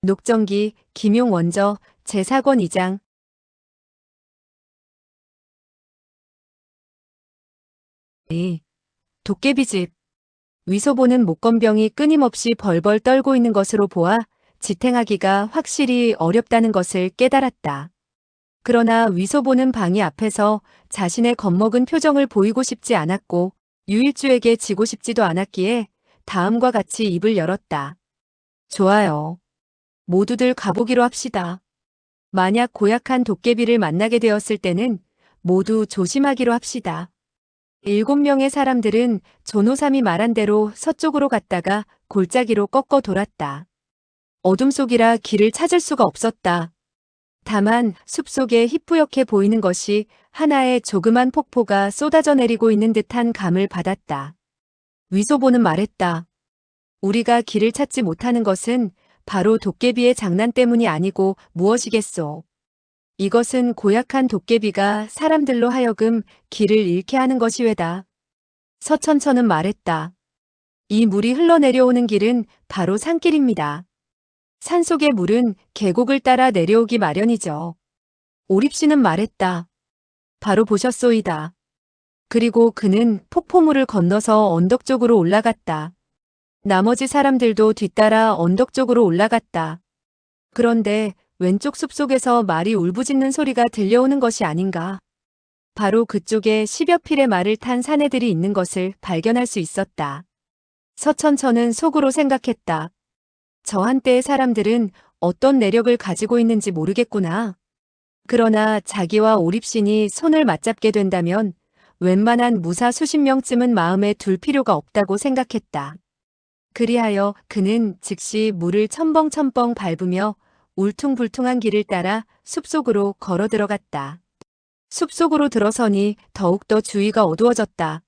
녹정기, 김용원저, 제4권 2장. 도깨비집. 위소보는 목건병이 끊임없이 벌벌 떨고 있는 것으로 보아 지탱하기가 확실히 어렵다는 것을 깨달았다. 그러나 위소보는 방이 앞에서 자신의 겁먹은 표정을 보이고 싶지 않았고 유일주에게 지고 싶지도 않았기에 다음과 같이 입을 열었다. 좋아요. 모두들 가보기로 합시다. 만약 고약한 도깨비를 만나게 되었을 때는 모두 조심하기로 합시다. 7명의 사람들은 조노삼이 말한 대로 서쪽으로 갔다가 골짜기로 꺾어 돌았다. 어둠 속이라 길을 찾을 수가 없었다. 다만 숲속에 희뿌옇게 보이는 것이 하나의 조그만 폭포가 쏟아져 내리고 있는 듯한 감을 받았다. 위소보는 말했다. 우리가 길을 찾지 못하는 것은 바로 도깨비의 장난 때문이 아니고 무엇이겠소. 이것은 고약한 도깨비가 사람들로 하여금 길을 잃게 하는 것이외다. 서천천은 말했다. 이 물이 흘러내려오는 길은 바로 산길입니다. 산속의 물은 계곡을 따라 내려오기 마련이죠. 오립씨는 말했다. 바로 보셨소이다. 그리고 그는 폭포물을 건너서 언덕 쪽으로 올라갔다. 나머지 사람들도 뒤따라 언덕 쪽으로 올라갔다. 그런데 왼쪽 숲속에서 말이 울부짖는 소리가 들려오는 것이 아닌가. 바로 그쪽에 10여 필의 말을 탄 사내들이 있는 것을 발견할 수 있었다. 서천천은 속으로 생각했다. 저 한때의 사람들은 어떤 내력을 가지고 있는지 모르겠구나. 그러나 자기와 오립신이 손을 맞잡게 된다면 웬만한 무사 수십 명쯤은 마음에 둘 필요가 없다고 생각했다. 그리하여 그는 즉시 물을 첨벙첨벙 밟으며 울퉁불퉁한 길을 따라 숲속으로 걸어 들어갔다. 숲속으로 들어서니 더욱더 주위가 어두워졌다.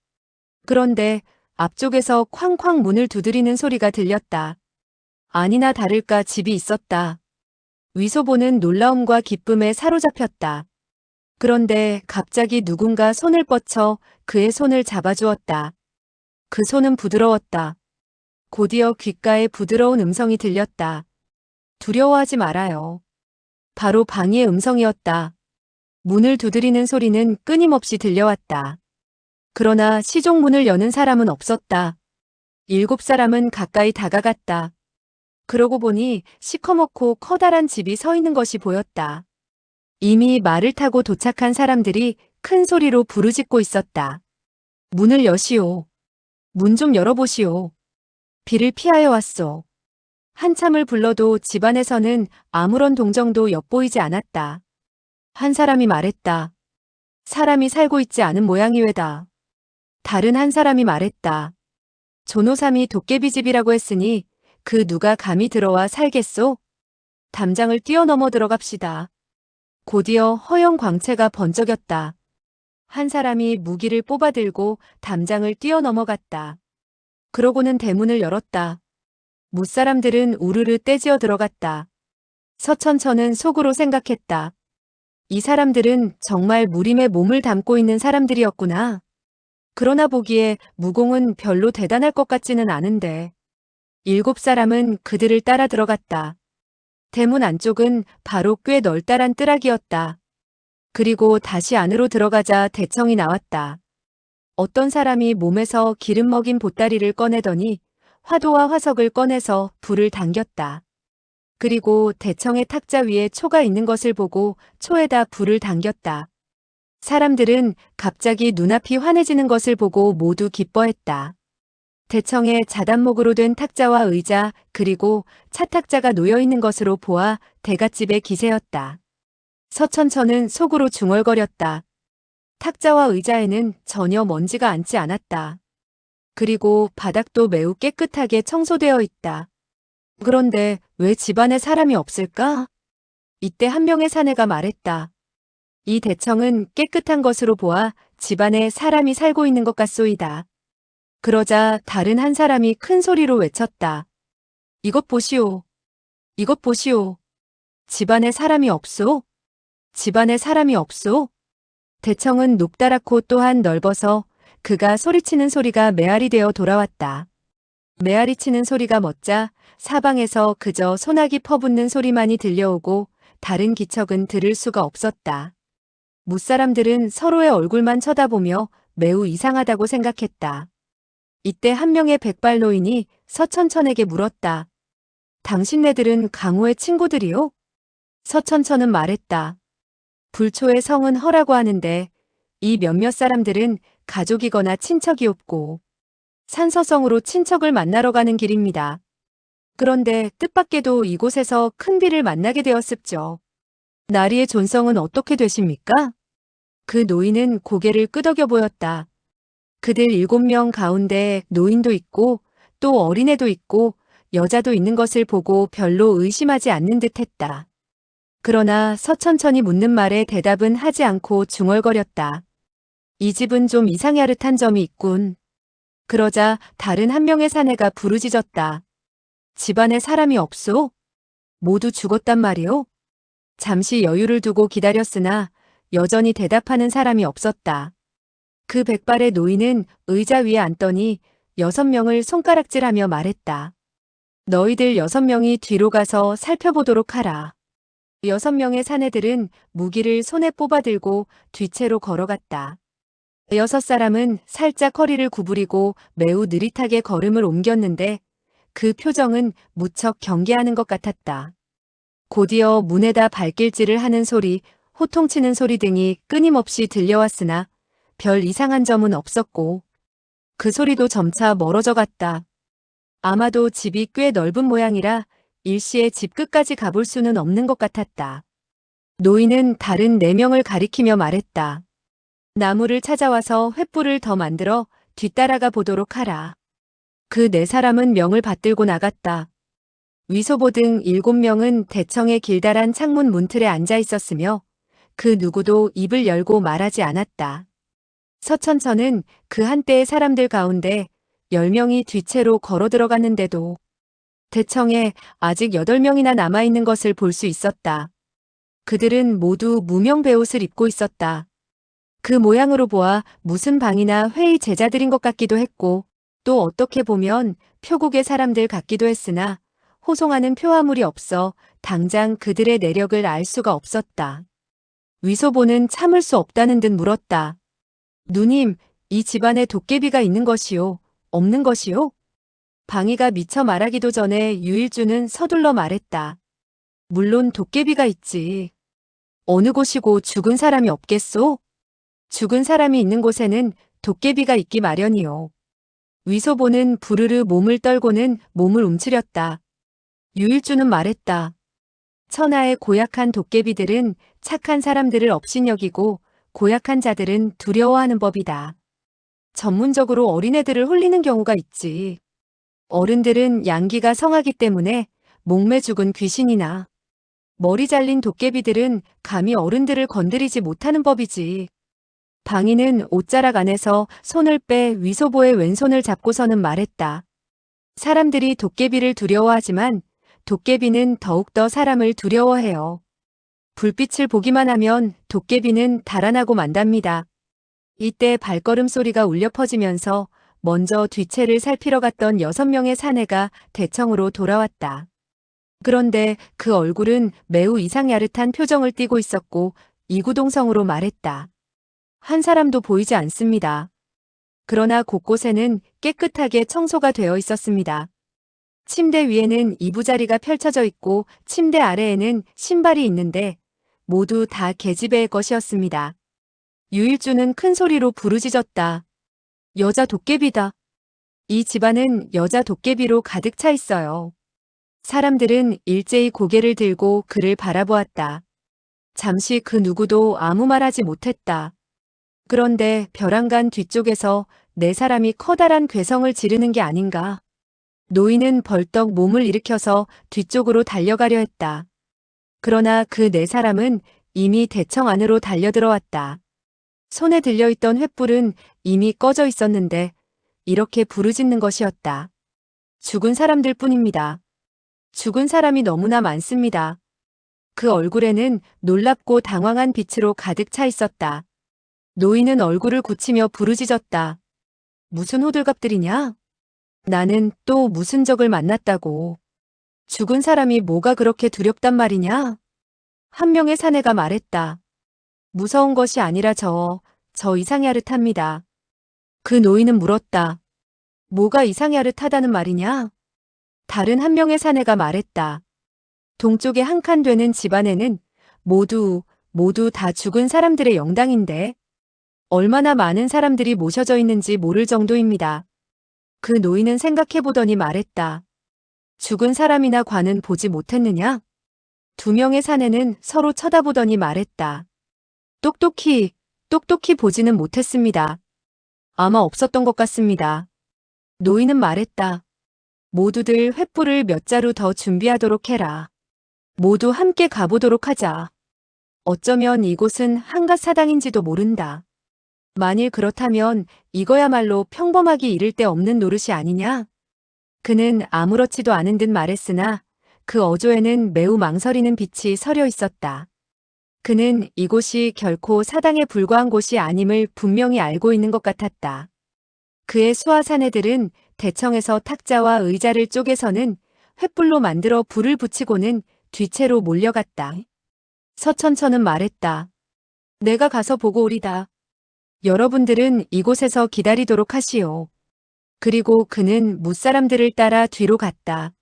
그런데 앞쪽에서 쾅쾅 문을 두드리는 소리가 들렸다. 아니나 다를까 집이 있었다. 위소보는 놀라움과 기쁨에 사로잡혔다. 그런데 갑자기 누군가 손을 뻗쳐 그의 손을 잡아주었다. 그 손은 부드러웠다. 곧이어 귓가에 부드러운 음성이 들렸다. 두려워하지 말아요. 바로 방이의 음성이었다. 문을 두드리는 소리는 끊임없이 들려왔다. 그러나 시종문을 여는 사람은 없었다. 7사람은 가까이 다가갔다. 그러고 보니 시커멓고 커다란 집이 서 있는 것이 보였다. 이미 말을 타고 도착한 사람들이 큰 소리로 부르짖고 있었다. 문을 여시오. 문 좀 열어보시오. 비를 피하여 왔소. 한참을 불러도 집안에서는 아무런 동정도 엿보이지 않았다. 한 사람이 말했다. 사람이 살고 있지 않은 모양이외다. 다른 한 사람이 말했다. 조노삼이 도깨비집이라고 했으니 그 누가 감히 들어와 살겠소? 담장을 뛰어넘어 들어갑시다. 곧이어 허연 광채가 번쩍였다. 한 사람이 무기를 뽑아들고 담장을 뛰어넘어갔다. 그러고는 대문을 열었다. 무사람들은 우르르 떼지어 들어갔다. 서천천은 속으로 생각했다. 이 사람들은 정말 무림에 몸을 담고 있는 사람들이었구나. 그러나 보기에 무공은 별로 대단할 것 같지는 않은데. 7사람은 그들을 따라 들어갔다. 대문 안쪽은 바로 꽤 널따란 뜰락이었다. 그리고 다시 안으로 들어가자 대청이 나왔다. 어떤 사람이 몸에서 기름 먹인 보따리를 꺼내더니 화도와 화석을 꺼내서 불을 당겼다. 그리고 대청의 탁자 위에 초가 있는 것을 보고 초에다 불을 당겼다. 사람들은 갑자기 눈앞이 환해지는 것을 보고 모두 기뻐했다. 대청에 자단목으로 된 탁자와 의자 그리고 차탁자가 놓여있는 것으로 보아 대갓집의 기세였다. 서천천은 속으로 중얼거렸다. 탁자와 의자에는 전혀 먼지가 앉지 않았다. 그리고 바닥도 매우 깨끗하게 청소되어 있다. 그런데 왜 집안에 사람이 없을까? 이때 한 명의 사내가 말했다. 이 대청은 깨끗한 것으로 보아 집안에 사람이 살고 있는 것 같소이다. 그러자 다른 한 사람이 큰 소리로 외쳤다. 이것 보시오. 이것 보시오. 집안에 사람이 없소? 집안에 사람이 없소? 대청은 높다랗고 또한 넓어서 그가 소리치는 소리가 메아리 되어 돌아왔다. 메아리 치는 소리가 멎자 사방에서 그저 소나기 퍼붓는 소리만이 들려오고 다른 기척은 들을 수가 없었다. 무사람들은 서로의 얼굴만 쳐다보며 매우 이상하다고 생각했다. 이때 한 명의 백발 노인이 서천천에게 물었다. 당신네들은 강호의 친구들이요? 서천천은 말했다. 불초의 성은 허라고 하는데 이 몇몇 사람들은 가족이거나 친척이 없고 산서성으로 친척을 만나러 가는 길입니다. 그런데 뜻밖에도 이곳에서 큰 비를 만나게 되었습죠. 나리의 존성은 어떻게 되십니까? 그 노인은 고개를 끄덕여 보였다. 그들 7명 가운데 노인도 있고 또 어린애도 있고 여자도 있는 것을 보고 별로 의심하지 않는 듯 했다. 그러나 서천천이 묻는 말에 대답은 하지 않고 중얼거렸다. 이 집은 좀 이상야릇한 점이 있군. 그러자 다른 한 명의 사내가 부르짖었다. 집안에 사람이 없소? 모두 죽었단 말이오? 잠시 여유를 두고 기다렸으나 여전히 대답하는 사람이 없었다. 그 백발의 노인은 의자 위에 앉더니 6명을 손가락질하며 말했다. 너희들 6명이 뒤로 가서 살펴보도록 하라. 6명의 사내들은 무기를 손에 뽑아들고 뒤채로 걸어갔다. 6사람은 살짝 허리를 구부리고 매우 느릿하게 걸음을 옮겼는데 그 표정은 무척 경계하는 것 같았다. 곧이어 문에다 발길질을 하는 소리, 호통치는 소리 등이 끊임없이 들려왔으나 별 이상한 점은 없었고 그 소리도 점차 멀어져 갔다. 아마도 집이 꽤 넓은 모양이라 일시에 집 끝까지 가볼 수는 없는 것 같았다. 노인은 다른 4명을 가리키며 말했다. 나무를 찾아와서 횃불을 더 만들어 뒤따라가 보도록 하라. 그 4사람은 명을 받들고 나갔다. 위소보 등 7명은 대청의 길다란 창문 문틀에 앉아 있었으며 그 누구도 입을 열고 말하지 않았다. 서천천은 그 한때의 사람들 가운데 10명이 뒤채로 걸어 들어갔는데도 대청에 아직 8명이나 남아있는 것을 볼 수 있었다. 그들은 모두 무명 베옷을 입고 있었다. 그 모양으로 보아 무슨 방이나 회의 제자들인 것 같기도 했고 또 어떻게 보면 표국의 사람들 같기도 했으나 호송하는 표화물이 없어 당장 그들의 내력을 알 수가 없었다. 위소보는 참을 수 없다는 듯 물었다. 누님, 이 집안에 도깨비가 있는 것이요? 없는 것이요? 방이가 미처 말하기도 전에 유일주는 서둘러 말했다. 물론 도깨비가 있지. 어느 곳이고 죽은 사람이 없겠소? 죽은 사람이 있는 곳에는 도깨비가 있기 마련이요. 위소보는 부르르 몸을 떨고는 몸을 움츠렸다. 유일주는 말했다. 천하의 고약한 도깨비들은 착한 사람들을 업신여기고 고약한 자들은 두려워하는 법이다. 전문적으로 어린애들을 홀리는 경우가 있지. 어른들은 양기가 성하기 때문에 목매 죽은 귀신이나 머리 잘린 도깨비들은 감히 어른들을 건드리지 못하는 법이지. 방이는 옷자락 안에서 손을 빼 위소보의 왼손을 잡고서는 말했다. 사람들이 도깨비를 두려워하지만 도깨비는 더욱더 사람을 두려워해요. 불빛을 보기만 하면 도깨비는 달아나고 만답니다. 이때 발걸음 소리가 울려 퍼지면서 먼저 뒤채를 살피러 갔던 6명의 사내가 대청으로 돌아왔다. 그런데 그 얼굴은 매우 이상야릇한 표정을 띠고 있었고 이구동성으로 말했다. 한 사람도 보이지 않습니다. 그러나 곳곳에는 깨끗하게 청소가 되어 있었습니다. 침대 위에는 이부자리가 펼쳐져 있고 침대 아래에는 신발이 있는데 모두 다 계집애의 것이었습니다. 유일주는 큰 소리로 부르짖었다. 여자 도깨비다. 이 집안은 여자 도깨비로 가득 차 있어요. 사람들은 일제히 고개를 들고 그를 바라보았다. 잠시 그 누구도 아무 말하지 못했다. 그런데 벼랑간 뒤쪽에서 4사람이 커다란 괴성을 지르는 게 아닌가. 노인은 벌떡 몸을 일으켜서 뒤쪽으로 달려가려 했다. 그러나 그 4사람은 이미 대청 안으로 달려들어왔다. 손에 들려있던 횃불은 이미 꺼져 있었는데 이렇게 부르짖는 것이었다. 죽은 사람들 뿐입니다. 죽은 사람이 너무나 많습니다. 그 얼굴에는 놀랍고 당황한 빛으로 가득 차 있었다. 노인은 얼굴을 굳히며 부르짖었다. 무슨 호들갑들이냐? 나는 또 무슨 적을 만났다고. 죽은 사람이 뭐가 그렇게 두렵단 말이냐? 한 명의 사내가 말했다. 무서운 것이 아니라 저 이상야릇합니다. 그 노인은 물었다. 뭐가 이상야릇하다는 말이냐? 다른 한 명의 사내가 말했다. 동쪽에 한 칸 되는 집안에는 모두 다 죽은 사람들의 영당인데 얼마나 많은 사람들이 모셔져 있는지 모를 정도입니다. 그 노인은 생각해보더니 말했다. 죽은 사람이나 관은 보지 못했느냐? 두 명의 사내는 서로 쳐다보더니 말했다. 똑똑히 보지는 못했습니다. 아마 없었던 것 같습니다. 노인은 말했다. 모두들 횃불을 몇 자루 더 준비하도록 해라. 모두 함께 가보도록 하자. 어쩌면 이곳은 한갓 사당인지도 모른다. 만일 그렇다면 이거야말로 평범하기 이를 데 없는 노릇이 아니냐? 그는 아무렇지도 않은 듯 말했으나 그 어조에는 매우 망설이는 빛이 서려 있었다. 그는 이곳이 결코 사당에 불과한 곳이 아님을 분명히 알고 있는 것 같았다. 그의 수하 사내들은 대청에서 탁자와 의자를 쪼개서는 횃불로 만들어 불을 붙이고는 뒤채로 몰려갔다. 서천천은 말했다. 내가 가서 보고 오리다. 여러분들은 이곳에서 기다리도록 하시오. 그리고 그는 무사람들을 따라 뒤로 갔다.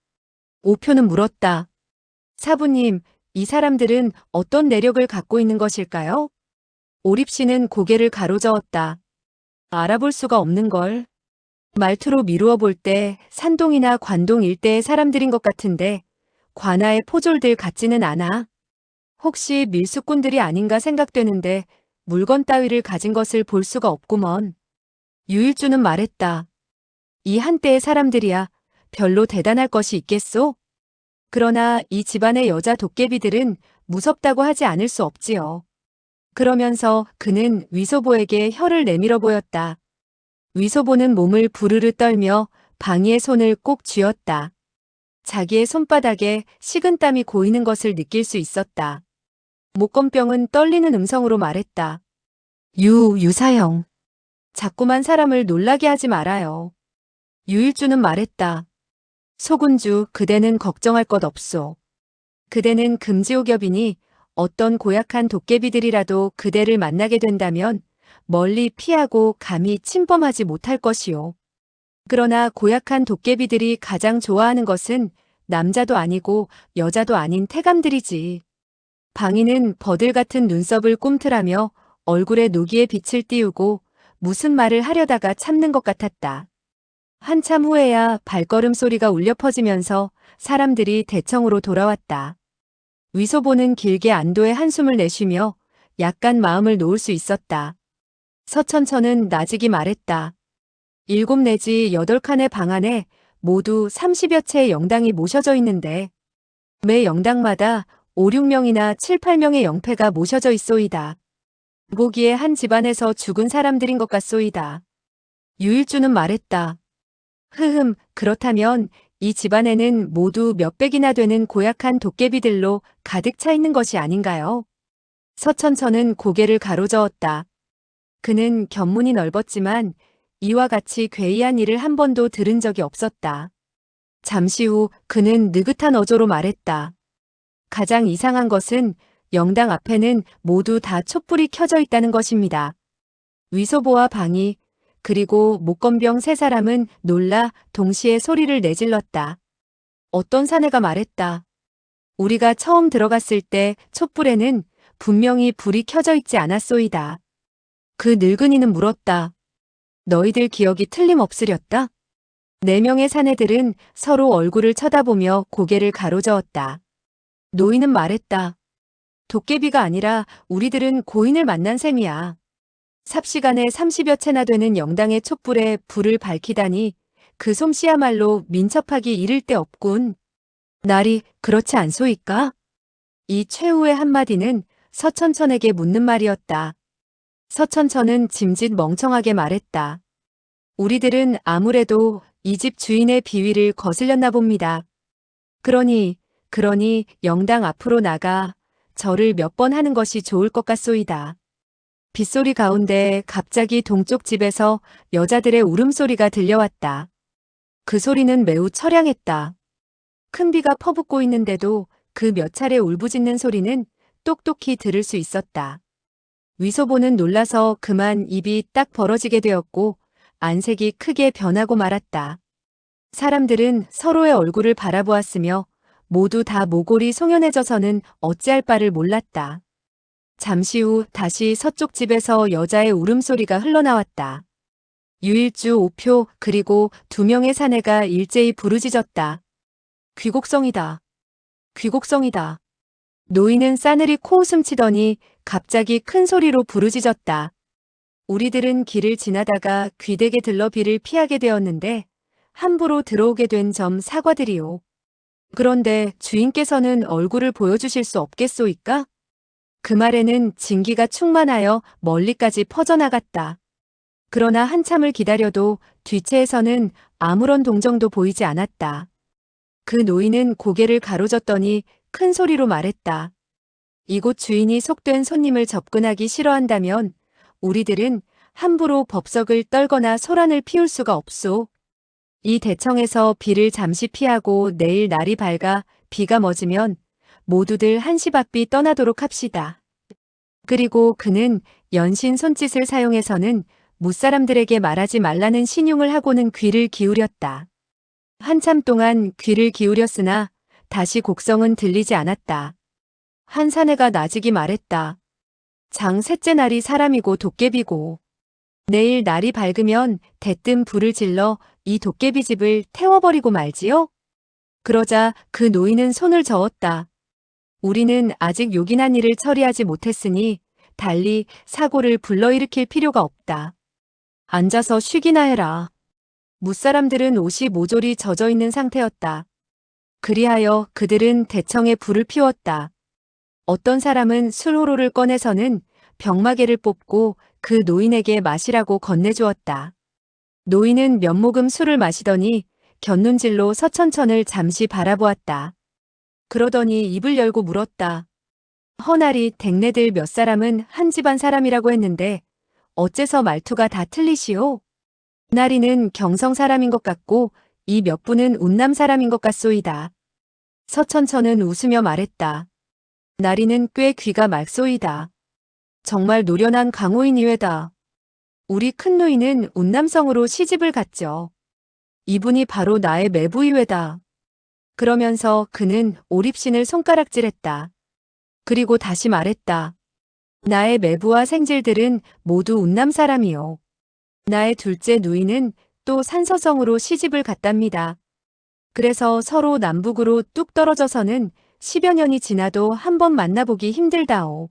오표는 물었다. 사부님, 이 사람들은 어떤 내력을 갖고 있는 것일까요? 오립씨는 고개를 가로저었다. 알아볼 수가 없는걸. 말투로 미루어 볼 때 산동이나 관동 일대의 사람들인 것 같은데 관아의 포졸들 같지는 않아. 혹시 밀수꾼들이 아닌가 생각되는데 물건 따위를 가진 것을 볼 수가 없구먼. 유일주는 말했다. 이 한때의 사람들이야 별로 대단할 것이 있겠소? 그러나 이 집안의 여자 도깨비들은 무섭다고 하지 않을 수 없지요. 그러면서 그는 위소보에게 혀를 내밀어 보였다. 위소보는 몸을 부르르 떨며 방이의 손을 꼭 쥐었다. 자기의 손바닥에 식은땀이 고이는 것을 느낄 수 있었다. 목건병은 떨리는 음성으로 말했다. 유사형. 자꾸만 사람을 놀라게 하지 말아요. 유일주는 말했다. 소군주, 그대는 걱정할 것 없소. 그대는 금지옥엽이니 어떤 고약한 도깨비들이라도 그대를 만나게 된다면 멀리 피하고 감히 침범하지 못할 것이오. 그러나 고약한 도깨비들이 가장 좋아하는 것은 남자도 아니고 여자도 아닌 태감들이지. 방이는 버들 같은 눈썹을 꿈틀하며 얼굴에 노기의 빛을 띄우고 무슨 말을 하려다가 참는 것 같았다. 한참 후에야 발걸음 소리가 울려 퍼지면서 사람들이 대청으로 돌아왔다. 위소보는 길게 안도의 한숨을 내쉬며 약간 마음을 놓을 수 있었다. 서천천은 나직이 말했다. 7 내지 8칸의 방 안에 모두 30여 채의 영당이 모셔져 있는데 매 영당마다 5, 6명이나 7, 8명의 영패가 모셔져 있소이다. 보기에 한 집안에서 죽은 사람들인 것 같소이다. 유일주는 말했다. 그렇다면 이 집안에는 모두 몇백이나 되는 고약한 도깨비들로 가득 차 있는 것이 아닌가요? 서천천은 고개를 가로저었다. 그는 견문이 넓었지만 이와 같이 괴이한 일을 한 번도 들은 적이 없었다. 잠시 후 그는 느긋한 어조로 말했다. 가장 이상한 것은 영당 앞에는 모두 다 촛불이 켜져 있다는 것입니다. 위소보와 방이 그리고 목건병 3사람은 놀라 동시에 소리를 내질렀다. 어떤 사내가 말했다. 우리가 처음 들어갔을 때 촛불에는 분명히 불이 켜져 있지 않았소이다. 그 늙은이는 물었다. 너희들 기억이 틀림없으렸다? 4명의 사내들은 서로 얼굴을 쳐다보며 고개를 가로저었다. 노인은 말했다. 도깨비가 아니라 우리들은 고인을 만난 셈이야. 삽시간에 30여 채나 되는 영당의 촛불에 불을 밝히다니 그 솜씨야말로 민첩하기 이를 데 없군. 날이 그렇지 않소이까? 이 최후의 한마디는 서천천에게 묻는 말이었다. 서천천은 짐짓 멍청하게 말했다. 우리들은 아무래도 이 집 주인의 비위를 거슬렸나 봅니다. 그러니 영당 앞으로 나가 절을 몇 번 하는 것이 좋을 것 같소이다. 빗소리 가운데 갑자기 동쪽 집에서 여자들의 울음소리가 들려왔다. 그 소리는 매우 처량했다. 큰 비가 퍼붓고 있는데도 그 몇 차례 울부짖는 소리는 똑똑히 들을 수 있었다. 위소보는 놀라서 그만 입이 딱 벌어지게 되었고 안색이 크게 변하고 말았다. 사람들은 서로의 얼굴을 바라보았으며 모두 다 모골이 송연해져서는 어찌할 바를 몰랐다. 잠시 후 다시 서쪽 집에서 여자의 울음소리가 흘러나왔다. 유일주 5표 그리고 2명의 사내가 일제히 부르짖었다. 귀곡성이다. 귀곡성이다. 노인은 싸늘히 코웃음 치더니 갑자기 큰 소리로 부르짖었다. 우리들은 길을 지나다가 귀댁에 들러 비를 피하게 되었는데 함부로 들어오게 된 점 사과드리오. 그런데 주인께서는 얼굴을 보여주실 수 없겠소이까? 그 말에는 진기가 충만하여 멀리까지 퍼져나갔다. 그러나 한참을 기다려도 뒤채에서는 아무런 동정도 보이지 않았다. 그 노인은 고개를 가로젓더니 큰 소리로 말했다. 이곳 주인이 속된 손님을 접근하기 싫어한다면 우리들은 함부로 법석을 떨거나 소란을 피울 수가 없소. 이 대청에서 비를 잠시 피하고 내일 날이 밝아 비가 멎으면 모두들 한시바삐 떠나도록 합시다. 그리고 그는 연신 손짓을 사용해서는 무사람들에게 말하지 말라는 신용을 하고는 귀를 기울였다. 한참 동안 귀를 기울였으나 다시 곡성은 들리지 않았다. 한 사내가 나직이 말했다. 장 셋째 날이 사람이고 도깨비고 내일 날이 밝으면 대뜸 불을 질러 이 도깨비 집을 태워버리고 말지요? 그러자 그 노인은 손을 저었다. 우리는 아직 요긴한 일을 처리하지 못했으니 달리 사고를 불러일으킬 필요가 없다. 앉아서 쉬기나 해라. 무사람들은 옷이 모조리 젖어 있는 상태였다. 그리하여 그들은 대청에 불을 피웠다. 어떤 사람은 술호로를 꺼내서는 병마개를 뽑고 그 노인에게 마시라고 건네주었다. 노인은 몇 모금 술을 마시더니 곁눈질로 서천천을 잠시 바라보았다. 그러더니 입을 열고 물었다. 허나리 댁네들 몇 사람은 한 집안 사람이라고 했는데 어째서 말투가 다 틀리시오? 나리는 경성 사람인 것 같고 이 몇 분은 운남 사람인 것 같소이다. 서천천은 웃으며 말했다. 나리는 꽤 귀가 맑소이다. 정말 노련한 강호인 이외다. 우리 큰 누이는 운남성으로 시집을 갔죠. 이분이 바로 나의 매부 이외다. 그러면서 그는 오립신을 손가락질했다. 그리고 다시 말했다. 나의 매부와 생질들은 모두 운남 사람이요. 나의 둘째 누이는 또 산서성으로 시집을 갔답니다. 그래서 서로 남북으로 뚝 떨어져서는 10여 년이 지나도 한 번 만나보기 힘들다오.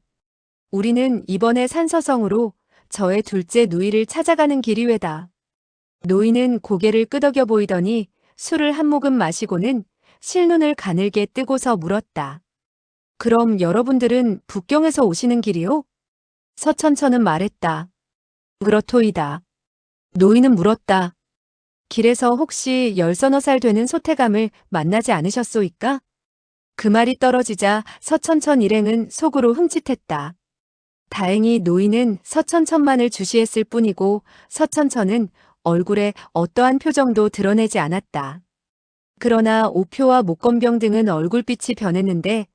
우리는 이번에 산서성으로 저의 둘째 누이를 찾아가는 길이외다. 노인은 고개를 끄덕여 보이더니 술을 한 모금 마시고는 실눈을 가늘게 뜨고서 물었다. 그럼 여러분들은 북경에서 오시는 길이요? 서천천은 말했다. 그렇토이다. 노인은 물었다. 길에서 혹시 10서너 살 되는 소태감을 만나지 않으셨소이까? 그 말이 떨어지자 서천천 일행은 속으로 흠칫했다. 다행히 노인은 서천천만을 주시했을 뿐이고 서천천은 얼굴에 어떠한 표정도 드러내지 않았다. 그러나 오표와 목건병 등은 얼굴빛이 변했는데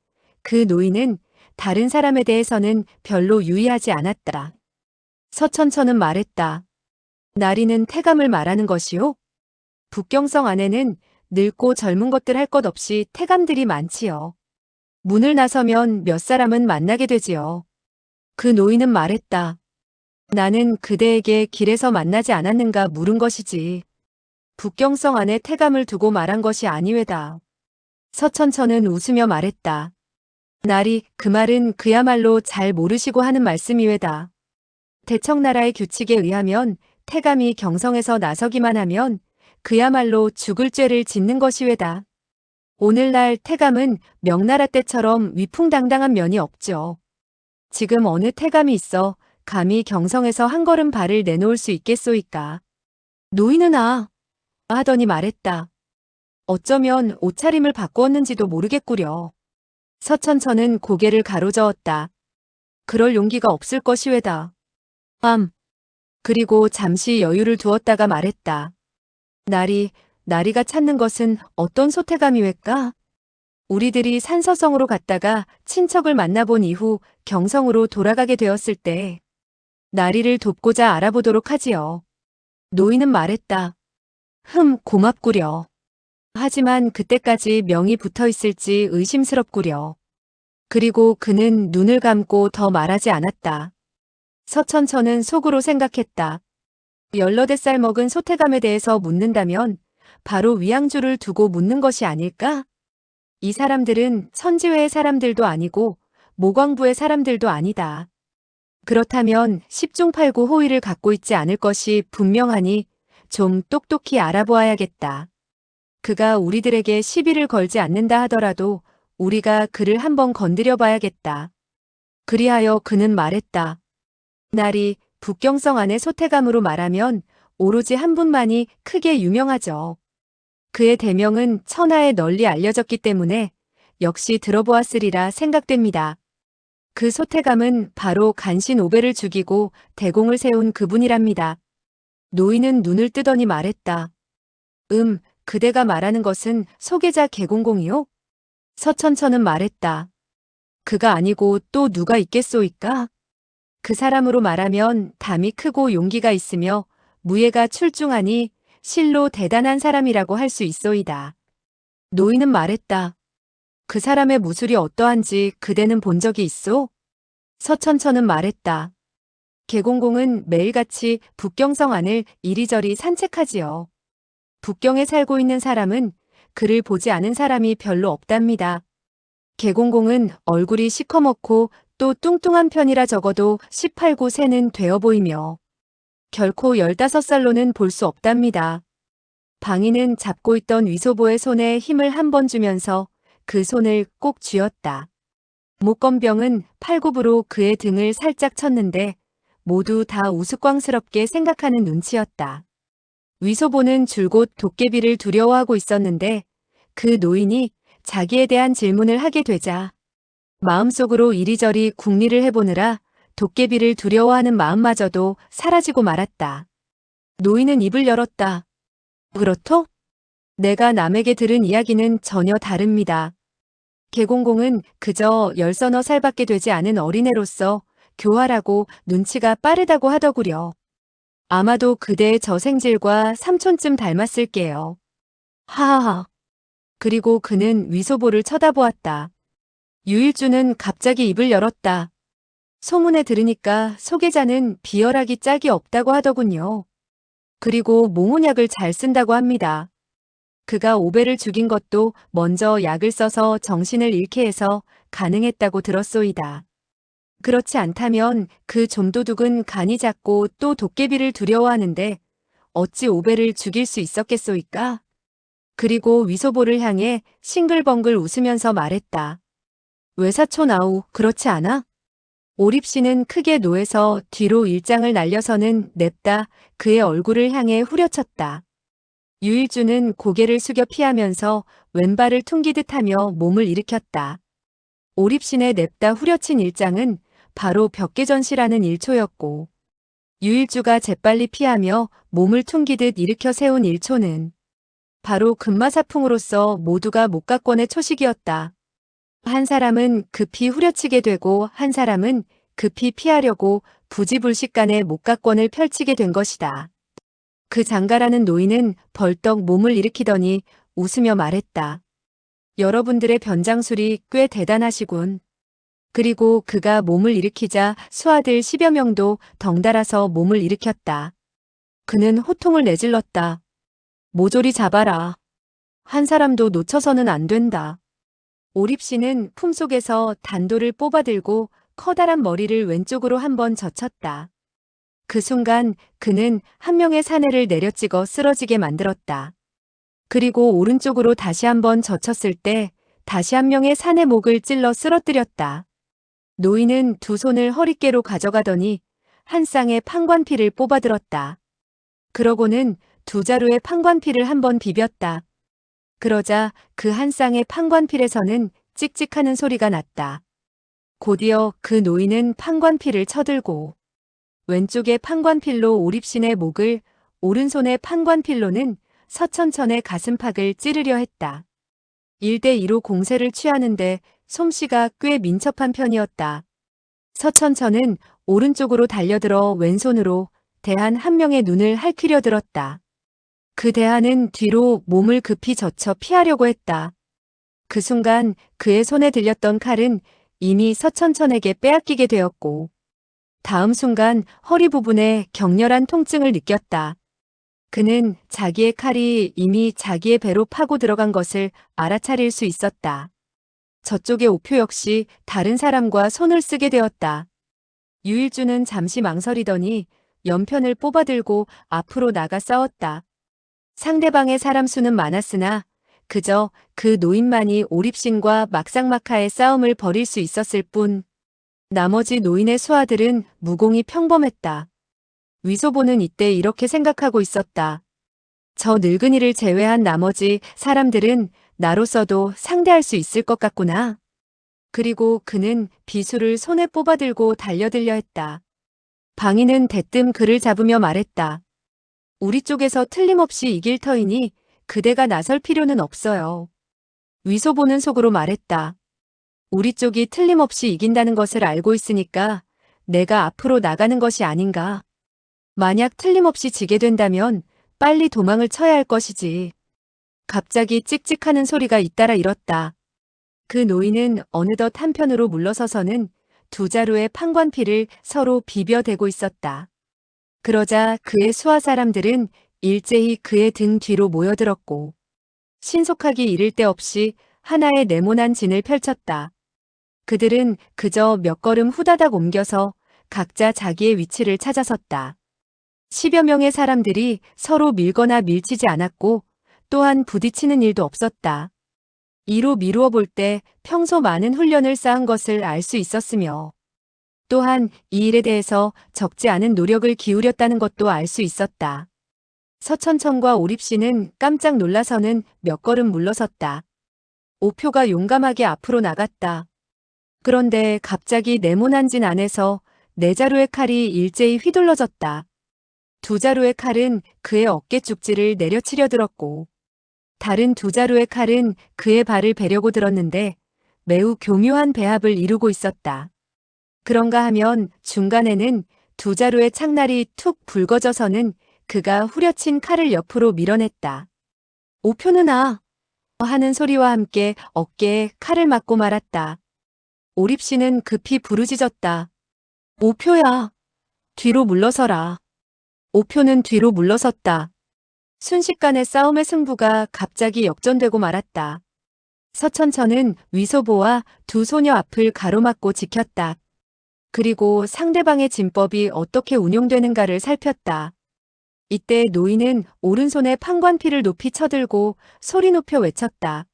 그 노인은 다른 사람에 대해서는 별로 유의하지 않았다. 서천천은 말했다. 나리는 태감을 말하는 것이요? 북경성 안에는 늙고 젊은 것들 할 것 없이 태감들이 많지요. 문을 나서면 몇 사람은 만나게 되지요. 그 노인은 말했다. 나는 그대에게 길에서 만나지 않았는가 물은 것이지. 북경성 안에 태감을 두고 말한 것이 아니외다. 서천천은 웃으며 말했다. 나리, 그 말은 그야말로 잘 모르시고 하는 말씀이외다. 대청나라의 규칙에 의하면 태감이 경성에서 나서기만 하면 그야말로 죽을 죄를 짓는 것이외다. 오늘날 태감은 명나라 때처럼 위풍당당한 면이 없죠. 지금 어느 태감이 있어 감히 경성에서 한 걸음 발을 내놓을 수 있겠소이까. 노인은 하더니 말했다. 어쩌면 옷차림을 바꾸었는지도 모르겠구려. 서천천은 고개를 가로저었다. 그럴 용기가 없을 것이외다. 그리고 잠시 여유를 두었다가 말했다. 나리, 나리가 찾는 것은 어떤 소태감이 왜까? 우리들이 산서성으로 갔다가 친척을 만나본 이후 경성으로 돌아가게 되었을 때 나리를 돕고자 알아보도록 하지요. 노인은 말했다. 고맙구려. 하지만 그때까지 명이 붙어 있을지 의심스럽구려. 그리고 그는 눈을 감고 더 말하지 않았다. 서천천은 속으로 생각했다. 18살 먹은 소태감에 대해서 묻는다면 바로 위양주를 두고 묻는 것이 아닐까? 이 사람들은 천지회의 사람들도 아니고 모광부의 사람들도 아니다. 그렇다면 10중 8구 호의를 갖고 있지 않을 것이 분명하니 좀 똑똑히 알아보아야겠다. 그가 우리들에게 시비를 걸지 않는다 하더라도 우리가 그를 한번 건드려 봐야겠다. 그리하여 그는 말했다. 나리, 북경성 안의 소태감으로 말하면 오로지 한 분만이 크게 유명하죠. 그의 대명은 천하에 널리 알려졌기 때문에 역시 들어보았으리라 생각됩니다. 그 소태감은 바로 간신 오배를 죽이고 대공을 세운 그분이랍니다. 노인은 눈을 뜨더니 말했다. 그대가 말하는 것은 소계자 개공공이요? 서천천은 말했다. 그가 아니고 또 누가 있겠소이까? 그 사람으로 말하면 담이 크고 용기가 있으며 무예가 출중하니 실로 대단한 사람이라고 할 수 있소이다. 노인은 말했다. 그 사람의 무술이 어떠한지 그대는 본 적이 있소? 서천천은 말했다. 개공공은 매일같이 북경성 안을 이리저리 산책하지요. 북경에 살고 있는 사람은 그를 보지 않은 사람이 별로 없답니다. 개공공은 얼굴이 시커멓고 또 뚱뚱한 편이라 적어도 18구 세는 되어 보이며 결코 15살로는 볼 수 없답니다. 방인은 잡고 있던 위소보의 손에 힘을 한 번 주면서 그 손을 꼭 쥐었다. 목건병은 팔굽으로 그의 등을 살짝 쳤는데 모두 다 우스꽝스럽게 생각하는 눈치였다. 위소보는 줄곧 도깨비를 두려워하고 있었는데 그 노인이 자기에 대한 질문을 하게 되자 마음속으로 이리저리 궁리를 해보느라 도깨비를 두려워하는 마음마저도 사라지고 말았다. 노인은 입을 열었다. 그렇토? 내가 남에게 들은 이야기는 전혀 다릅니다. 개공공은 그저 10서너 살밖에 되지 않은 어린애로서 교활하고 눈치가 빠르다고 하더구려. 아마도 그대의 저생질과 삼촌쯤 닮았을게요. 하하하. 그리고 그는 위소보를 쳐다보았다. 유일주는 갑자기 입을 열었다. 소문에 들으니까 소계자는 비열하기 짝이 없다고 하더군요. 그리고 몽혼약을 잘 쓴다고 합니다. 그가 오배를 죽인 것도 먼저 약을 써서 정신을 잃게 해서 가능했다고 들었소이다. 그렇지 않다면 그 좀도둑은 간이 작고 또 도깨비를 두려워하는데 어찌 오배를 죽일 수 있었겠소이까? 그리고 위소보를 향해 싱글벙글 웃으면서 말했다. 외사촌 아우, 그렇지 않아? 오립씨는 크게 노해서 뒤로 일장을 날려서는 냅다 그의 얼굴을 향해 후려쳤다. 유일주는 고개를 숙여 피하면서 왼발을 퉁기듯 하며 몸을 일으켰다. 오립신의 냅다 후려친 일장은 바로 벽계전시라는 일초였고 유일주가 재빨리 피하며 몸을 퉁기듯 일으켜 세운 일초는 바로 금마사풍으로서 모두가 목각권의 초식이었다. 한 사람은 급히 후려치게 되고 한 사람은 급히 피하려고 부지불식간에 목각권을 펼치게 된 것이다. 그 장가라는 노인은 벌떡 몸을 일으키더니 웃으며 말했다. 여러분들의 변장술이 꽤 대단하시군. 그리고 그가 몸을 일으키자 수하들 10여 명도 덩달아서 몸을 일으켰다. 그는 호통을 내질렀다. 모조리 잡아라. 한 사람도 놓쳐서는 안 된다. 오립씨는 품속에서 단도를 뽑아들고 커다란 머리를 왼쪽으로 한번 젖혔다. 그 순간 그는 한 명의 사내를 내려찍어 쓰러지게 만들었다. 그리고 오른쪽으로 다시 한번 젖혔을 때 다시 한 명의 사내 목을 찔러 쓰러뜨렸다. 노인은 두 손을 허리깨로 가져가더니 한 쌍의 판관피를 뽑아들었다. 그러고는 두 자루의 판관피를 한번 비볐다. 그러자 그 한 쌍의 판관필에서는 찍찍하는 소리가 났다. 곧이어 그 노인은 판관필을 쳐들고 왼쪽의 판관필로 오립신의 목을, 오른손의 판관필로는 서천천의 가슴팍을 찌르려 했다. 1대2로 공세를 취하는데 솜씨가 꽤 민첩한 편이었다. 서천천은 오른쪽으로 달려들어 왼손으로 대한 한 명의 눈을 핥히려 들었다. 그 대한은 뒤로 몸을 급히 젖혀 피하려고 했다. 그 순간 그의 손에 들렸던 칼은 이미 서천천에게 빼앗기게 되었고, 다음 순간 허리 부분에 격렬한 통증을 느꼈다. 그는 자기의 칼이 이미 자기의 배로 파고 들어간 것을 알아차릴 수 있었다. 저쪽의 오표 역시 다른 사람과 손을 쓰게 되었다. 유일주는 잠시 망설이더니 연편을 뽑아들고 앞으로 나가 싸웠다. 상대방의 사람 수는 많았으나 그저 그 노인만이 오립신과 막상막하의 싸움을 벌일 수 있었을 뿐, 나머지 노인의 수하들은 무공이 평범했다. 위소보는 이때 이렇게 생각하고 있었다. 저 늙은이를 제외한 나머지 사람들은 나로서도 상대할 수 있을 것 같구나. 그리고 그는 비수를 손에 뽑아들고 달려들려 했다. 방인은 대뜸 그를 잡으며 말했다. 우리 쪽에서 틀림없이 이길 터이니 그대가 나설 필요는 없어요. 위소보는 속으로 말했다. 우리 쪽이 틀림없이 이긴다는 것을 알고 있으니까 내가 앞으로 나가는 것이 아닌가. 만약 틀림없이 지게 된다면 빨리 도망을 쳐야 할 것이지. 갑자기 찍찍하는 소리가 잇따라 일었다. 그 노인은 어느덧 한편으로 물러서서는 두 자루의 판관피를 서로 비벼대고 있었다. 그러자 그의 수하 사람들은 일제히 그의 등 뒤로 모여들었고, 신속하기 이를 데 없이 하나의 네모난 진을 펼쳤다. 그들은 그저 몇 걸음 후다닥 옮겨서 각자 자기의 위치를 찾아섰다. 10여 명의 사람들이 서로 밀거나 밀치지 않았고 또한 부딪히는 일도 없었다. 이로 미루어 볼 때 평소 많은 훈련을 쌓은 것을 알 수 있었으며, 또한 이 일에 대해서 적지 않은 노력을 기울였다는 것도 알 수 있었다. 서천천과 오립씨는 깜짝 놀라서는 몇 걸음 물러섰다. 오표가 용감하게 앞으로 나갔다. 그런데 갑자기 네모난 진 안에서 네 자루의 칼이 일제히 휘둘러졌다. 두 자루의 칼은 그의 어깨 쪽지를 내려치려 들었고, 다른 두 자루의 칼은 그의 발을 베려고 들었는데 매우 교묘한 배합을 이루고 있었다. 그런가 하면 중간에는 두 자루의 창날이 툭 붉어져서는 그가 후려친 칼을 옆으로 밀어냈다. 오표는 하는 소리와 함께 어깨에 칼을 맞고 말았다. 오립씨는 급히 부르짖었다. 오표야, 뒤로 물러서라. 오표는 뒤로 물러섰다. 순식간에 싸움의 승부가 갑자기 역전되고 말았다. 서천천은 위소보와 두 소녀 앞을 가로막고 지켰다. 그리고 상대방의 진법이 어떻게 운용되는가를 살폈다. 이때 노인은 오른손에 판관피를 높이 쳐들고 소리 높여 외쳤다.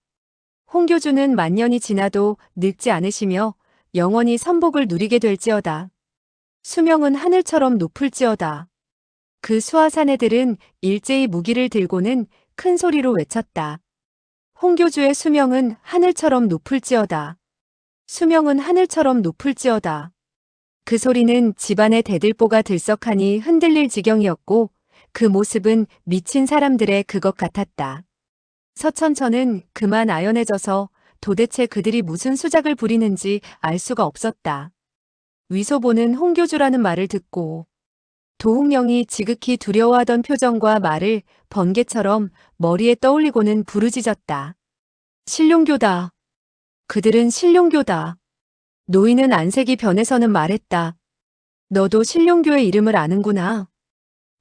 홍교주는 만년이 지나도 늙지 않으시며 영원히 선복을 누리게 될지어다. 수명은 하늘처럼 높을지어다. 그 수하 사내들은 일제히 무기를 들고는 큰 소리로 외쳤다. 홍교주의 수명은 하늘처럼 높을지어다. 수명은 하늘처럼 높을지어다. 그 소리는 집안의 대들보가 들썩하니 흔들릴 지경이었고, 그 모습은 미친 사람들의 그것 같았다. 서천천은 그만 아연해져서 도대체 그들이 무슨 수작을 부리는지 알 수가 없었다. 위소보는 홍교주라는 말을 듣고 도홍령이 지극히 두려워하던 표정과 말을 번개처럼 머리에 떠올리고는 부르짖었다. 신룡교다. 그들은 신룡교다. 노인은 안색이 변해서는 말했다. 너도 신룡교의 이름을 아는구나.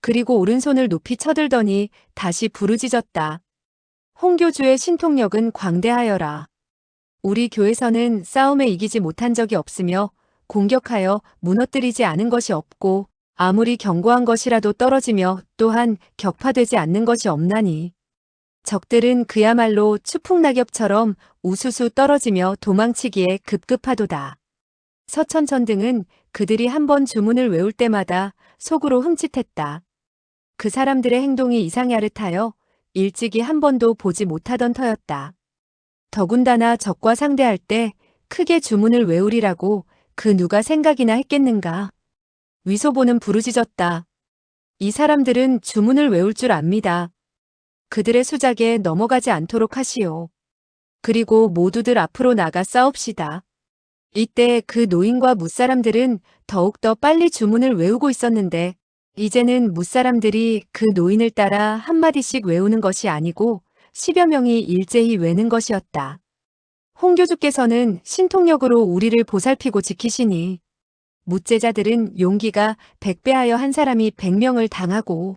그리고 오른손을 높이 쳐들더니 다시 부르짖었다. 홍교주의 신통력은 광대하여라. 우리 교에서는 싸움에 이기지 못한 적이 없으며 공격하여 무너뜨리지 않은 것이 없고 아무리 견고한 것이라도 떨어지며 또한 격파되지 않는 것이 없나니. 적들은 그야말로 추풍낙엽처럼 우수수 떨어지며 도망치기에 급급하도다. 서천천 등은 그들이 한번 주문을 외울 때마다 속으로 흠칫했다. 그 사람들의 행동이 이상야릇하여 일찍이 한 번도 보지 못하던 터였다. 더군다나 적과 상대할 때 크게 주문을 외우리라고 그 누가 생각이나 했겠는가. 위소보는 부르짖었다. 이 사람들은 주문을 외울 줄 압니다. 그들의 수작에 넘어가지 않도록 하시오. 그리고 모두들 앞으로 나가 싸웁시다. 이때 그 노인과 무사람들은 더욱더 빨리 주문을 외우고 있었는데 이제는 무사람들이 그 노인을 따라 한마디씩 외우는 것이 아니고 10여 명이 일제히 외는 것이었다. 홍교주께서는 신통력으로 우리를 보살피고 지키시니 무제자들은 용기가 100배하여 한 사람이 100명을 당하고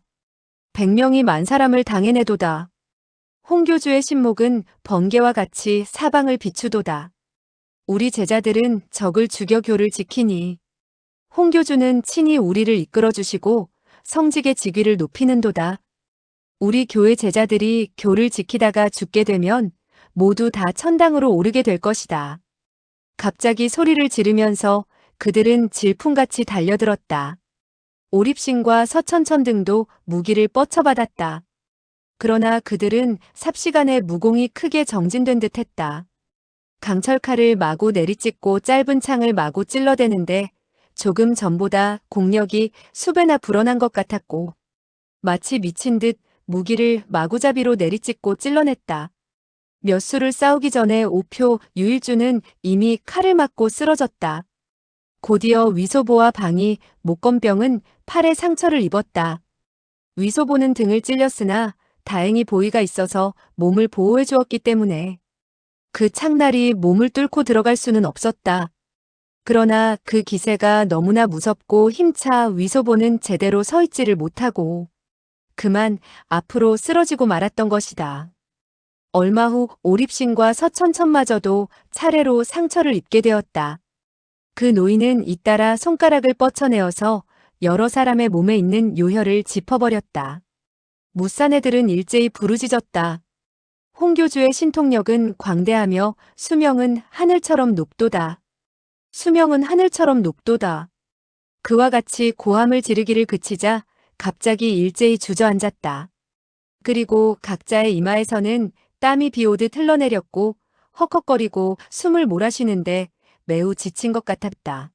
100명이 만 사람을 당해내도다. 홍교주의 신목은 번개와 같이 사방을 비추도다. 우리 제자들은 적을 죽여 교를 지키니 홍교주는 친히 우리를 이끌어 주시고 성직의 직위를 높이는도다. 우리 교회 제자들이 교를 지키다가 죽게 되면 모두 다 천당으로 오르게 될 것이다. 갑자기 소리를 지르면서 그들은 질풍같이 달려들었다. 오립신과 서천천 등도 무기를 뻗쳐받았다. 그러나 그들은 삽시간에 무공이 크게 정진된 듯 했다. 강철칼을 마구 내리찍고 짧은 창을 마구 찔러대는데 조금 전보다 공력이 수배나 불어난 것 같았고 마치 미친 듯 무기를 마구잡이로 내리찍고 찔러냈다. 몇 수를 싸우기 전에 오표 유일주는 이미 칼을 맞고 쓰러졌다. 곧이어 위소보와 방이 목건병은 팔에 상처를 입었다. 위소보는 등을 찔렸으나 다행히 보위가 있어서 몸을 보호해 주었기 때문에 그 창날이 몸을 뚫고 들어갈 수는 없었다. 그러나 그 기세가 너무나 무섭고 힘차 위소보는 제대로 서 있지를 못하고 그만 앞으로 쓰러지고 말았던 것이다. 얼마 후 오립신과 서천천마저도 차례로 상처를 입게 되었다. 그 노인은 잇따라 손가락을 뻗쳐내어서 여러 사람의 몸에 있는 요혈을 짚어버렸다. 무사내들은 일제히 부르짖었다. 홍교주의 신통력은 광대하며 수명은 하늘처럼 높도다. 수명은 하늘처럼 높도다. 그와 같이 고함을 지르기를 그치자 갑자기 일제히 주저앉았다. 그리고 각자의 이마에서는 땀이 비오듯 흘러내렸고 헉헉거리고 숨을 몰아쉬는데 매우 지친 것 같았다.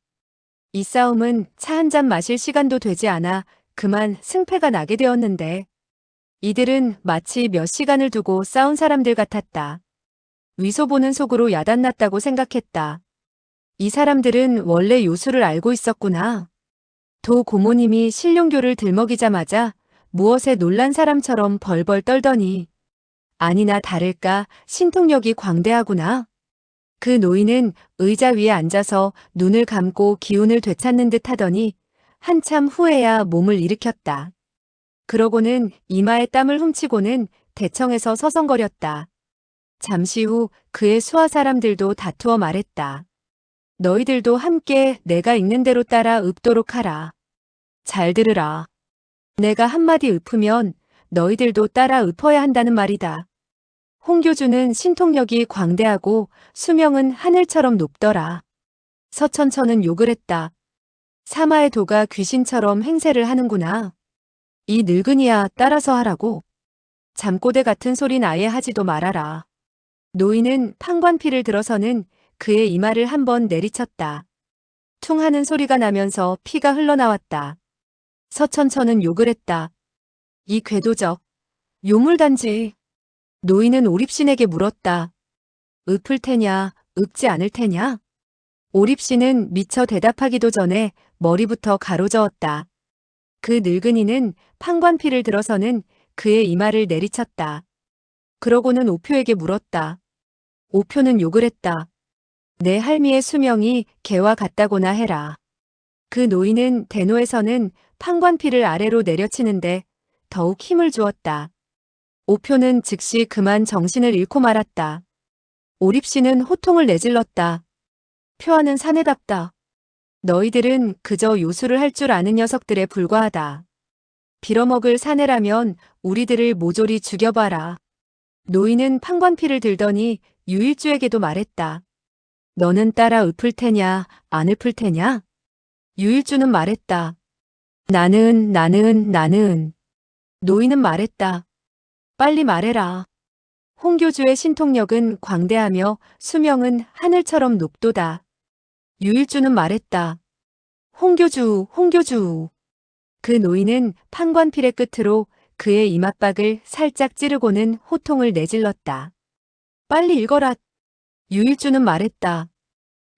이 싸움은 차 한 잔 마실 시간도 되지 않아 그만 승패가 나게 되었는데 이들은 마치 몇 시간을 두고 싸운 사람들 같았다. 위소보는 속으로 야단났다고 생각했다. 이 사람들은 원래 요술을 알고 있었구나. 도 고모님이 신룡교를 들먹이자마자 무엇에 놀란 사람처럼 벌벌 떨더니 아니나 다를까 신통력이 광대하구나. 그 노인은 의자 위에 앉아서 눈을 감고 기운을 되찾는 듯 하더니 한참 후에야 몸을 일으켰다. 그러고는 이마에 땀을 훔치고는 대청에서 서성거렸다. 잠시 후 그의 수하 사람들도 다투어 말했다. 너희들도 함께 내가 읽는 대로 따라 읊도록 하라. 잘 들으라. 내가 한마디 읊으면 너희들도 따라 읊어야 한다는 말이다. 홍교주는 신통력이 광대하고 수명은 하늘처럼 높더라. 서천천은 욕을 했다. 사마의 도가 귀신처럼 행세를 하는구나. 이 늙은이야 따라서 하라고. 잠꼬대 같은 소린 아예 하지도 말아라. 노인은 판관피를 들어서는 그의 이마를 한번 내리쳤다. 퉁 하는 소리가 나면서 피가 흘러나왔다. 서천천은 욕을 했다. 이 궤도적 요물단지. 노인은 오립신에게 물었다. 읊을 테냐, 읊지 않을 테냐? 오립신은 미처 대답하기도 전에 머리부터 가로저었다. 그 늙은이는 판관피를 들어서는 그의 이마를 내리쳤다. 그러고는 오표에게 물었다. 오표는 욕을 했다. 내 할미의 수명이 개와 같다고나 해라. 그 노인은 대노에서는 판관피를 아래로 내려치는데 더욱 힘을 주었다. 오표는 즉시 그만 정신을 잃고 말았다. 오립씨는 호통을 내질렀다. 표하는 사내답다. 너희들은 그저 요술을 할 줄 아는 녀석들에 불과하다. 빌어먹을 사내라면 우리들을 모조리 죽여봐라. 노인은 판관피를 들더니 유일주에게도 말했다. 너는 따라 읊을 테냐, 안 읊을 테냐? 유일주는 말했다. 나는. 노인은 말했다. 빨리 말해라. 홍교주의 신통력은 광대하며 수명은 하늘처럼 높도다. 유일주는 말했다. 홍교주. 그 노인은 판관필의 끝으로 그의 이맛박을 살짝 찌르고는 호통을 내질렀다. 빨리 읽어라. 유일주는 말했다.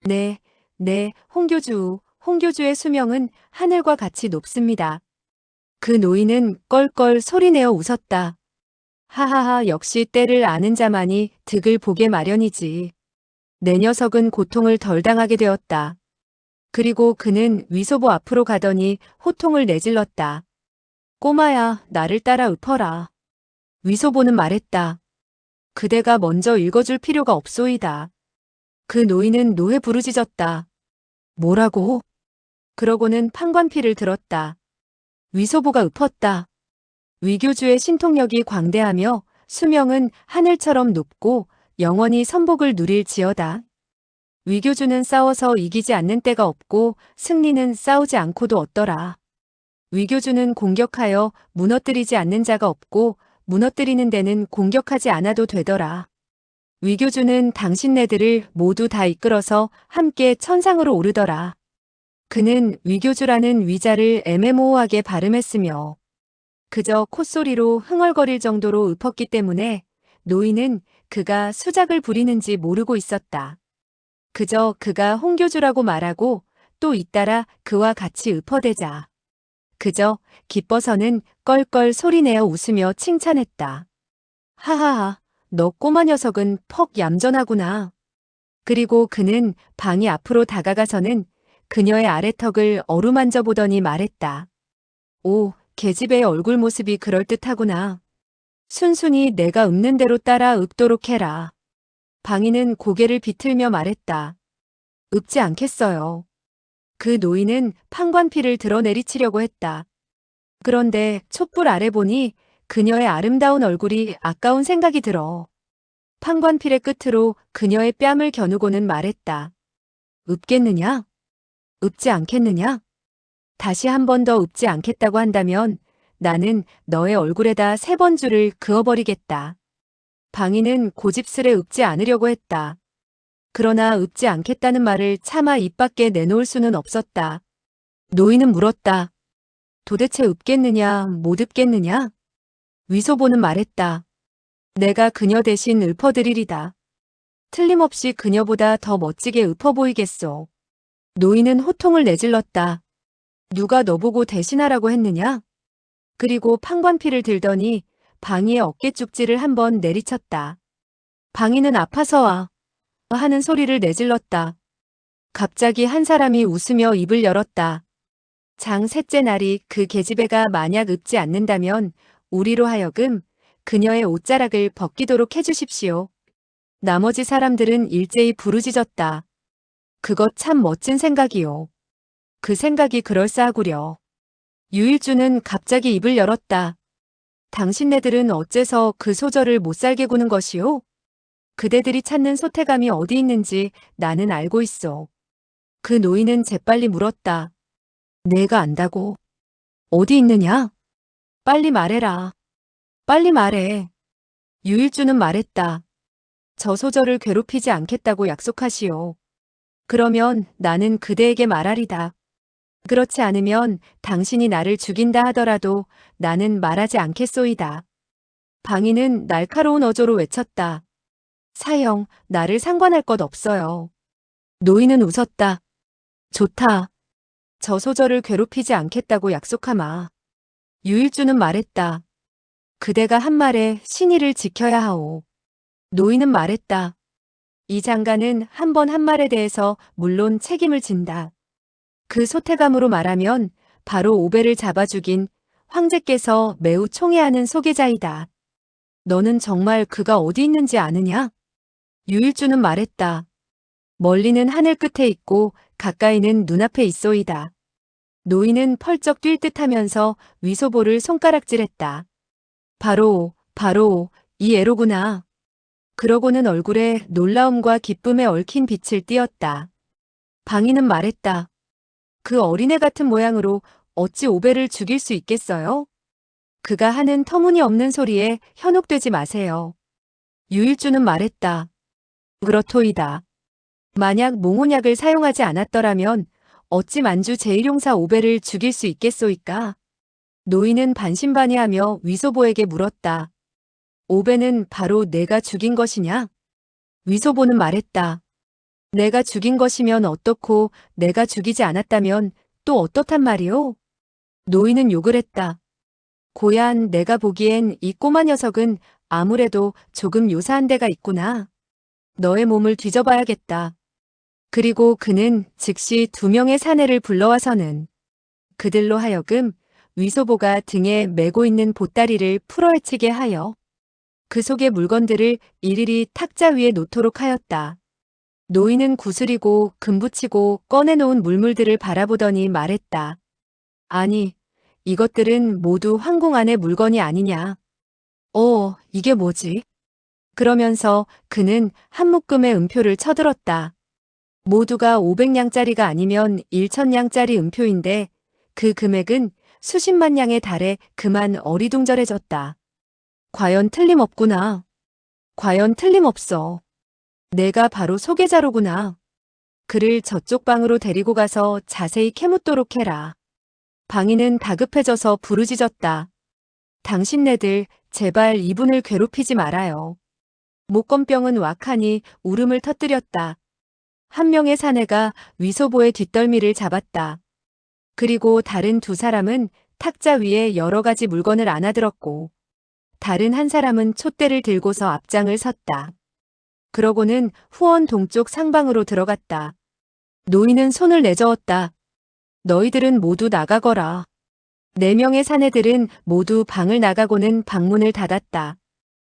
네, 네, 홍교주의 수명은 하늘과 같이 높습니다. 그 노인은 껄껄 소리내어 웃었다. 하하하, 역시 때를 아는 자만이 득을 보게 마련이지. 내 녀석은 고통을 덜 당하게 되었다. 그리고 그는 위소보 앞으로 가더니 호통을 내질렀다. 꼬마야, 나를 따라 읊어라. 위소보는 말했다. 그대가 먼저 읽어줄 필요가 없소이다. 그 노인은 노해 부르짖었다. 뭐라고? 그러고는 판관피를 들었다. 위소보가 읊었다. 위교주의 신통력이 광대하며 수명은 하늘처럼 높고 영원히 선복을 누릴지어다. 위교주는 싸워서 이기지 않는 때가 없고 승리는 싸우지 않고도 얻더라. 위교주는 공격하여 무너뜨리지 않는 자가 없고 무너뜨리는 데는 공격하지 않아도 되더라. 위교주는 당신네들을 모두 다 이끌어서 함께 천상으로 오르더라. 그는 위교주라는 위자를 애매모호하게 발음했으며 그저 콧소리로 흥얼거릴 정도로 읊었기 때문에 노인은 그가 수작을 부리는지 모르고 있었다. 그저 그가 홍교주라고 말하고 또 잇따라 그와 같이 읊어대자. 그저 기뻐서는 껄껄 소리내어 웃으며 칭찬했다. 하하하, 너 꼬마 녀석은 퍽 얌전하구나. 그리고 그는 방이 앞으로 다가가서는 그녀의 아래턱을 어루만져 보더니 말했다. 오, 계집애의 얼굴 모습이 그럴듯하구나. 순순히 내가 읊는 대로 따라 읊도록 해라. 방이는 고개를 비틀며 말했다. 읊지 않겠어요. 그 노인은 판관피를 들어 내리치려고 했다. 그런데 촛불 아래 보니 그녀의 아름다운 얼굴이 아까운 생각이 들어. 판관필의 끝으로 그녀의 뺨을 겨누고는 말했다. 읊겠느냐? 읊지 않겠느냐? 다시 한 번 더 읊지 않겠다고 한다면 나는 너의 얼굴에다 3번 줄을 그어버리겠다. 방이는 고집스레 읊지 않으려고 했다. 그러나 읊지 않겠다는 말을 차마 입 밖에 내놓을 수는 없었다. 노인은 물었다. 도대체 읊겠느냐, 못 읊겠느냐? 위소보는 말했다. 내가 그녀 대신 읊어드리리다. 틀림없이 그녀보다 더 멋지게 읊어 보이겠소. 노인은 호통을 내질렀다. 누가 너보고 대신하라고 했느냐? 그리고 판관피를 들더니 방이의 어깨 쪽지를 한번 내리쳤다. 방이는 아파서 하는 소리를 내질렀다. 갑자기 한 사람이 웃으며 입을 열었다. 장 셋째 날이 그 계집애가 만약 읊지 않는다면 우리로 하여금 그녀의 옷자락을 벗기도록 해주십시오. 나머지 사람들은 일제히 부르짖었다. 그것 참 멋진 생각이요. 그 생각이 그럴싸하구려. 유일주는 갑자기 입을 열었다. 당신네들은 어째서 그 소절을 못살게 구는 것이오? 그대들이 찾는 소태감이 어디 있는지 나는 알고 있어. 그 노인은 재빨리 물었다. 내가 안다고? 어디 있느냐? 빨리 말해라. 빨리 말해. 유일주는 말했다. 저 소절을 괴롭히지 않겠다고 약속하시오. 그러면 나는 그대에게 말하리다. 그렇지 않으면 당신이 나를 죽인다 하더라도 나는 말하지 않겠소이다. 방이는 날카로운 어조로 외쳤다. 사형, 나를 상관할 것 없어요. 노인은 웃었다. 좋다. 저 소절을 괴롭히지 않겠다고 약속하마. 유일주는 말했다. 그대가 한 말에 신의를 지켜야 하오. 노인은 말했다. 이 장가는 한 번 한 말에 대해서 물론 책임을 진다. 그 소태감으로 말하면 바로 오배를 잡아 죽인 황제께서 매우 총애하는 소계자이다. 너는 정말 그가 어디 있는지 아느냐? 유일주는 말했다. 멀리는 하늘 끝에 있고 가까이는 눈앞에 있소이다. 노인은 펄쩍 뛸 듯하면서 위소보를 손가락질했다. 바로 이 애로구나. 그러고는 얼굴에 놀라움과 기쁨에 얽힌 빛을 띄었다. 방이는 말했다. 그 어린애 같은 모양으로 어찌 오배를 죽일 수 있겠어요? 그가 하는 터무니없는 소리에 현혹되지 마세요. 유일주는 말했다. 그렇토이다. 만약 몽혼약을 사용하지 않았더라면 어찌 만주 제1용사 오배를 죽일 수 있겠소이까? 노인은 반신반의하며 위소보에게 물었다. 오배는 바로 내가 죽인 것이냐? 위소보는 말했다. 내가 죽인 것이면 어떻고 내가 죽이지 않았다면 또 어떻단 말이오? 노인은 욕을 했다. 고얀, 내가 보기엔 이 꼬마 녀석은 아무래도 조금 요사한 데가 있구나. 너의 몸을 뒤져봐야겠다. 그리고 그는 즉시 2명의 사내를 불러와서는 그들로 하여금 위소보가 등에 메고 있는 보따리를 풀어헤치게 하여 그 속의 물건들을 일일이 탁자 위에 놓도록 하였다. 노인은 구슬이고 금붙이고 꺼내놓은 물물들을 바라보더니 말했다. 아니, 이것들은 모두 황궁 안의 물건이 아니냐. 이게 뭐지? 그러면서 그는 한 묶음의 음표를 쳐들었다. 모두가 500냥짜리가 아니면 1000냥짜리 음표인데 그 금액은 수십만 냥에 달해 그만 어리둥절해졌다. 과연 틀림없구나. 과연 틀림없어. 내가 바로 소개자로구나. 그를 저쪽 방으로 데리고 가서 자세히 캐묻도록 해라. 방인은 다급해져서 부르짖었다. 당신네들 제발 이분을 괴롭히지 말아요. 목건병은 왁하니 울음을 터뜨렸다. 한 명의 사내가 위소보의 뒷덜미를 잡았다. 그리고 다른 2사람은 탁자 위에 여러 가지 물건을 안아들었고 다른 한 사람은 촛대를 들고서 앞장을 섰다. 그러고는 후원 동쪽 상방으로 들어갔다. 노인은 손을 내저었다. 너희들은 모두 나가거라. 4명의 사내들은 모두 방을 나가고는 방문을 닫았다.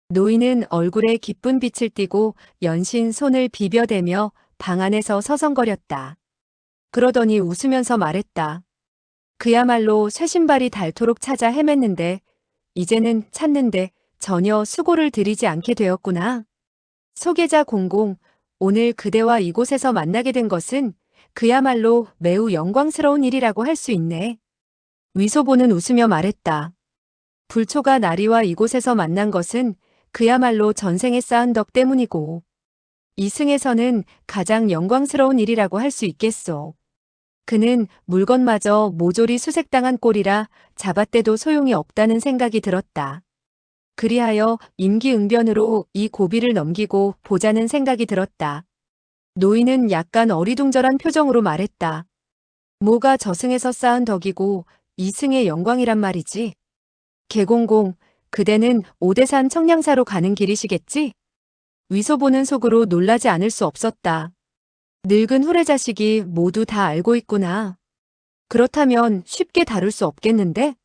노인은 얼굴에 기쁜 빛을 띠고 연신 손을 비벼대며 방 안에서 서성거렸다. 그러더니 웃으면서 말했다. 그야말로 쇠신발이 닳도록 찾아 헤맸는데 이제는 찾는데 전혀 수고를 들이지 않게 되었구나. 소개자 공공, 오늘 그대와 이곳에서 만나게 된 것은 그야말로 매우 영광스러운 일이라고 할 수 있네. 위소보는 웃으며 말했다. 불초가 나리와 이곳에서 만난 것은 그야말로 전생에 쌓은 덕 때문이고 이승에서는 가장 영광스러운 일이라고 할 수 있겠소. 그는 물건마저 모조리 수색당한 꼴이라 잡았대도 소용이 없다는 생각이 들었다. 그리하여 임기응변으로 이 고비를 넘기고 보자는 생각이 들었다. 노인은 약간 어리둥절한 표정으로 말했다. 뭐가 저승에서 쌓은 덕이고 이승의 영광이란 말이지. 개공공, 그대는 오대산 청량사로 가는 길이시겠지? 위소보는 속으로 놀라지 않을 수 없었다. 늙은 후레자식이 모두 다 알고 있구나. 그렇다면 쉽게 다룰 수 없겠는데?